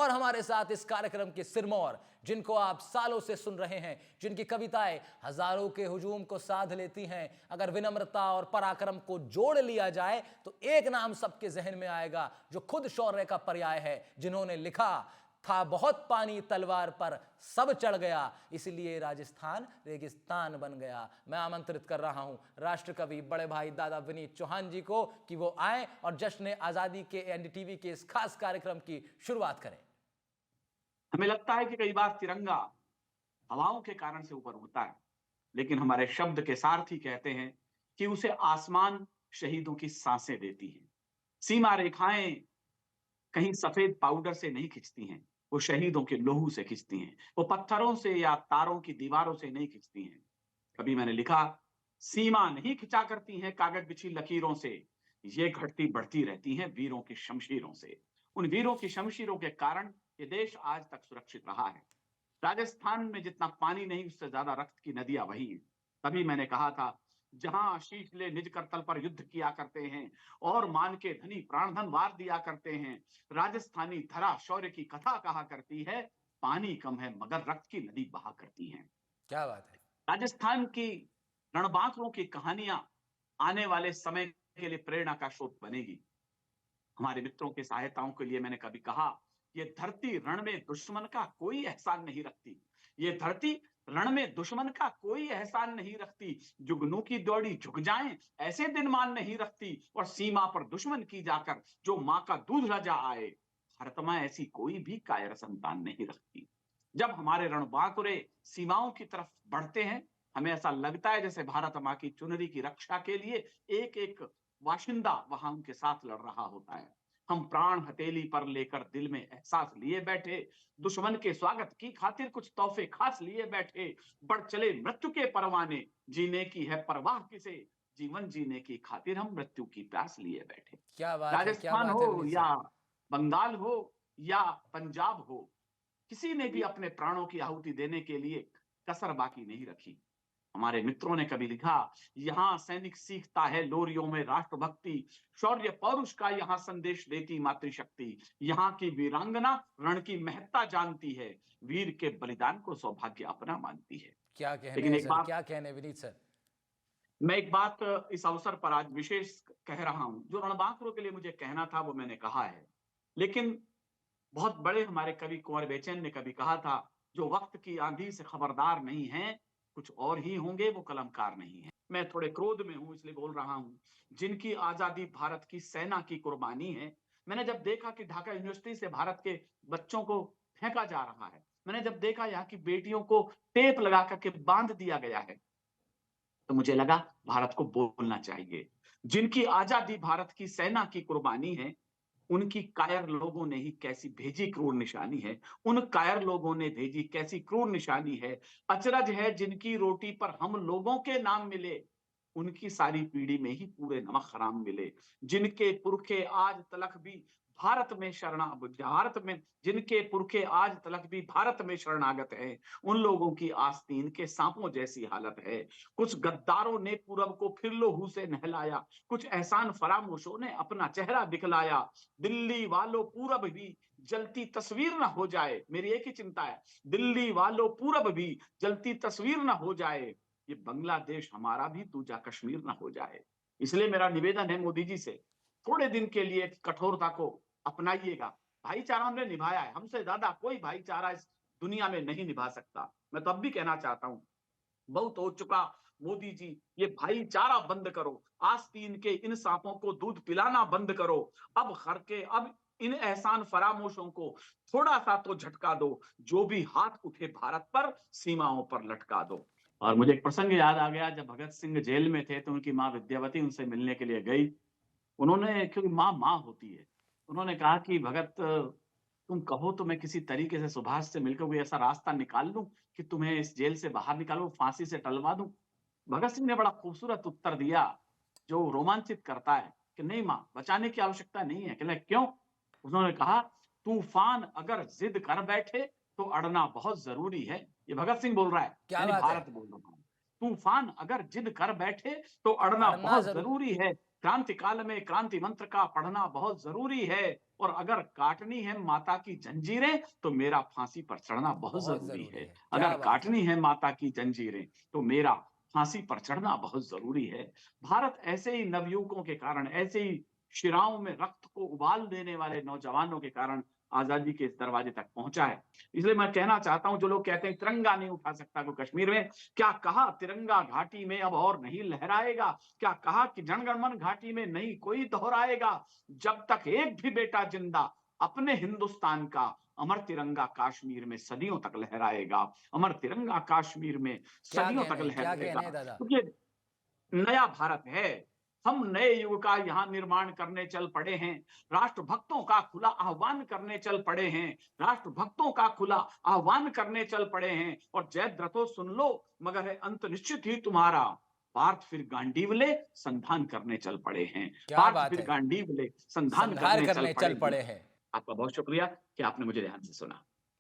और हमारे साथ इस कार्यक्रम के सिरमौर, जिनको आप सालों से सुन रहे हैं, जिनकी कविताएं हजारों के हुजूम को साध लेती हैं, अगर विनम्रता और पराक्रम को जोड़ लिया जाए तो एक नाम सबके जहन में आएगा जो खुद शौर्य का पर्याय है, जिन्होंने लिखा था बहुत पानी तलवार पर सब चढ़ गया, इसलिए राजस्थान रेगिस्तान बन गया। मैं आमंत्रित कर रहा हूं राष्ट्र कवि बड़े भाई दादा विनीत चौहान जी को कि वो आए और जश्न आजादी के एनडीटीवी के इस खास कार्यक्रम की शुरुआत करें। हमें लगता है कि कई बार तिरंगा हवाओं के कारण से ऊपर उड़ता है, लेकिन हमारे शब्द के सारथी कहते हैं कि उसे आसमान शहीदों की सांसें देती है। सीमा रेखाएं कहीं सफेद पाउडर से नहीं खिंचती हैं, वो शहीदों के लोहू से खिंचती हैं। वो पत्थरों से या तारों की दीवारों से नहीं खिंचती हैं। कभी मैंने लिखा, सीमा नहीं खिंचा करती हैं कागज बिछी लकीरों से, ये घटती बढ़ती रहती हैं वीरों की शमशीरों से। उन वीरों की शमशीरों के कारण ये देश आज तक सुरक्षित रहा है। राजस्थान में जितना पानी नहीं, उससे ज्यादा रक्त की नदियां वही हैं। तभी मैंने कहा था, जहां शीश ले निज करतल पर युद्ध किया करते हैं और मान के धनी प्राणधन वार दिया करते हैं, राजस्थानी धरा शौर्य की कथा कहा करती है, पानी कम है मगर रक्त की नदी बहा करती है। क्या बात है। राजस्थान की रणबांकुरों की कहानियां आने वाले समय के लिए प्रेरणा का स्रोत बनेगी। हमारे मित्रों की सहायताओं के लिए मैंने कभी कहा, ये धरती रण में दुश्मन का कोई एहसान नहीं रखती। ये धरती रण में दुश्मन का कोई एहसान नहीं रखती। जुगनू की दौड़ी झुक जाएं ऐसे दिन मान नहीं रखती, और सीमा पर दुश्मन की जाकर जो मां का दूध रजा आए, भारत मां ऐसी कोई भी कायर संतान नहीं रखती। जब हमारे रणबांकुरे सीमाओं की तरफ बढ़ते हैं, हमें ऐसा लगता है जैसे भारत मां की चुनरी की रक्षा के लिए एक एक वाशिंदा वहां उनके साथ लड़ रहा होता है। हम प्राण हथेली पर लेकर दिल में एहसास लिए बैठे, दुश्मन के स्वागत की खातिर कुछ तोहफे खास लिए बैठे, बढ़ चले मृत्यु के परवाने, जीने की है परवाह किसे, जीवन जीने की खातिर हम मृत्यु की प्यास लिए बैठे। क्या बात है, क्या राजस्थान बात है हो विनीत या सर। बंगाल हो या पंजाब हो, किसी ने भी अपने प्राणों की आहुति देने के लिए कसर बाकी नहीं रखी। हमारे मित्रों ने कभी लिखा, यहाँ सैनिक सीखता है लोरियों में राष्ट्रभक्ति, शौर्य पौरुष का यहाँ संदेश देती मातृशक्ति, यहाँ की वीरांगना रण की महत्ता जानती है, वीर के बलिदान को सौभाग्य अपना मानती है। क्या कहने लेकिन हैं एक सर, बात, क्या कहने विनीत सर। मैं एक बात इस अवसर पर आज विशेष कह रहा हूं, जो रणबांकुरों के लिए मुझे कहना था वो मैंने कहा है। लेकिन बहुत बड़े हमारे कवि कुंवर बेचैन ने कभी कहा था, जो वक्त की आंधी से खबरदार नहीं है, कुछ और ही होंगे वो कलमकार नहीं है। मैं थोड़े क्रोध में हूं इसलिए बोल रहा हूं। जिनकी आजादी भारत की सेना की कुर्बानी है, मैंने जब देखा कि ढाका यूनिवर्सिटी से भारत के बच्चों को फेंका जा रहा है, मैंने जब देखा यहाँ की बेटियों को टेप लगा करके बांध दिया गया है, तो मुझे लगा भारत को बोलना चाहिए। जिनकी आजादी भारत की सेना की कुर्बानी है, उनकी कायर लोगों ने ही कैसी भेजी क्रूर निशानी है, उन कायर लोगों ने भेजी कैसी क्रूर निशानी है। अचरज है जिनकी रोटी पर हम लोगों के नाम मिले, उनकी सारी पीढ़ी में ही पूरे नमक हराम मिले। जिनके पुरखे आज तलक भी भारत में भारत में जिनके पुरखे आज तलक भी भारत में शरणागत है, उन लोगों की आस्तीन के सांपों जैसी हालत है। कुछ गद्दारों ने पूरब को फिर लोहू से नहलाया, कुछ एहसान फरामोशों ने अपना चेहरा दिखलाया। दिल्ली वालों पूरब भी जलती तस्वीर ना हो जाए, मेरी एक ही चिंता है, दिल्ली वालों पूरब भी जलती तस्वीर ना हो जाए, ये बांग्लादेश हमारा भी दूजा कश्मीर ना हो जाए। इसलिए मेरा निवेदन है मोदी जी से, थोड़े दिन के लिए कठोरता को अपनाइएगा। भाईचारा हमने निभाया है, हमसे ज्यादा कोई भाईचारा इस दुनिया में नहीं निभा सकता। मैं तो अब भी कहना चाहता हूं, बहुत हो चुका मोदी जी, ये भाईचारा बंद करो, आस्तीन के इन सांपों को दूध पिलाना बंद करो। अब इन एहसान फरामोशों को थोड़ा सा तो झटका दो, जो भी हाथ उठे भारत पर सीमाओं पर लटका दो। और मुझे एक प्रसंग याद आ गया, जब भगत सिंह जेल में थे तो उनकी माँ विद्यावती उनसे मिलने के लिए गई। उन्होंने, क्योंकि माँ माँ होती है, उन्होंने कहा कि भगत, तुम कहो तो मैं किसी तरीके से सुभाष से मिलकर कोई ऐसा रास्ता निकाल लूं कि तुम्हें इस जेल से बाहर निकालूं, फांसी से टलवा दूं। भगत सिंह ने बड़ा खूबसूरत उत्तर दिया जो रोमांचित करता है कि नहीं मां, बचाने की आवश्यकता नहीं है। कहले क्यों? उन्होंने कहा, तूफान अगर जिद कर बैठे तो अड़ना बहुत जरूरी है। ये भगत सिंह बोल रहा है, क्या यानी बात है। भारत बोल रहा है। तूफान अगर जिद कर बैठे तो अड़ना अड़ना बहुत जरूर। जरूरी है, क्रांति काल में क्रांति मंत्र का पढ़ना बहुत जरूरी है, और अगर काटनी है माता की जंजीरें तो मेरा फांसी पर चढ़ना बहुत बहुत जरूरी जरूरी है। है, अगर क्या बात है। काटनी है माता की जंजीरें तो मेरा फांसी पर चढ़ना बहुत जरूरी है। भारत ऐसे ही नवयुवकों के कारण, ऐसे ही शिराओं में रक्त को उबाल देने वाले नौजवानों के कारण आजादी के इस दरवाजे तक पहुंचा है। इसलिए मैं कहना चाहता हूं, जो लोग कहते हैं तिरंगा नहीं उठा सकता कोई कश्मीर में, क्या कहा तिरंगा घाटी में अब और नहीं लहराएगा? क्या कहा कि जनगण मन घाटी में नहीं कोई दोहराएगा? जब तक एक भी बेटा जिंदा अपने हिंदुस्तान का, अमर तिरंगा काश्मीर में सदियों तक लहराएगा। अमर तिरंगा काश्मीर में क्या सदियों तक कहने हैं, क्या लहराएगा। कहने हैं दादा। क्योंकि नया भारत है, हम नए युग का यहाँ निर्माण करने चल पड़े हैं। राष्ट्रभक्तों का खुला आह्वान करने चल पड़े हैं। राष्ट्रभक्तों का खुला आह्वान करने चल पड़े हैं। और जयद्रथो सुन लो, मगर है अंत निश्चित ही तुम्हारा। पार्थ फिर गांडीवले संधान करने चल पड़े हैं। क्या पार्थ बात फिर है, गांडीवले संधान संहार करने चल करने पड़े चल हैं। पड़े हैं। आपका बहुत शुक्रिया कि आपने मुझे ध्यान से सुना।